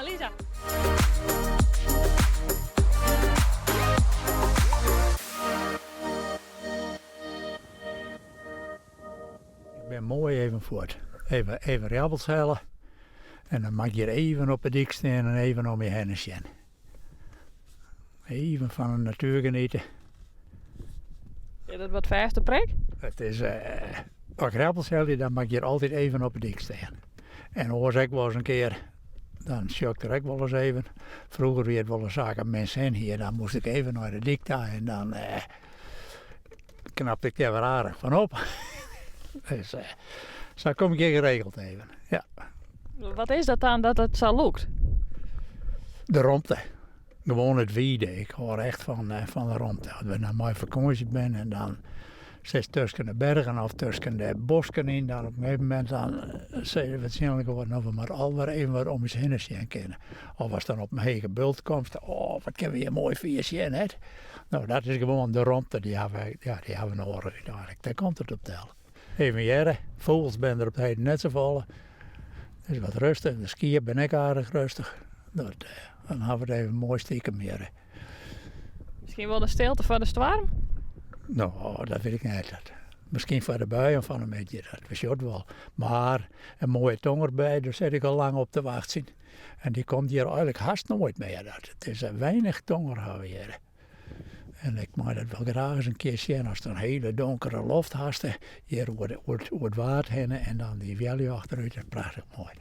Lisa. Ik ben mooi even voort. Even rabbels halen. En dan mag je er even op het dik staan en even om je heen zien. Even van de natuur genieten. Is dat wat verste prik? Het is, als ik rabbels hel, dan mag je er altijd even op het dik staan. En hoor ik wel eens een keer, dan shockte ik wel eens even. Vroeger weer wel eens zaken mensen heen hier, dan moest ik even naar de dikte en dan knapte ik er weer aardig van op. Dus zo kom ik hier geregeld even, ja. Wat is dat dan dat het zo lukt? De romte. Gewoon het wieden. Ik hoor echt van de romte. Als we naar mijn vakantie ben en dan zit tussen de bergen of tussen de bosken in, dan op een gegeven moment dan zei je waarschijnlijk worden of we maar alweer even wat om eens heen zien kennen. Of als dan op een hege bult komt, oh wat kunnen we hier mooi voor je zien, hè? Nou, dat is gewoon de romte, die hebben we nodig eigenlijk. Daar komt het op tel. Even jaren, vogels ben er op de heden net zo vallen. Het is wat rustig, de skier ben ik aardig rustig. Dan hebben we het even mooi stiekem meer. Misschien wel de stilte van de storm? Nou, dat weet ik niet. Misschien van de buien van een beetje, dat wist je ook wel. Maar een mooie tong erbij, daar zit ik al lang op te wachten. En die komt hier eigenlijk haast nooit meer. Het is een weinig tonger hier. En ik mag dat wel graag eens een keer zien als er een hele donkere loft haast. Hier over het water heen en dan die vallei achteruit, dat is prachtig mooi.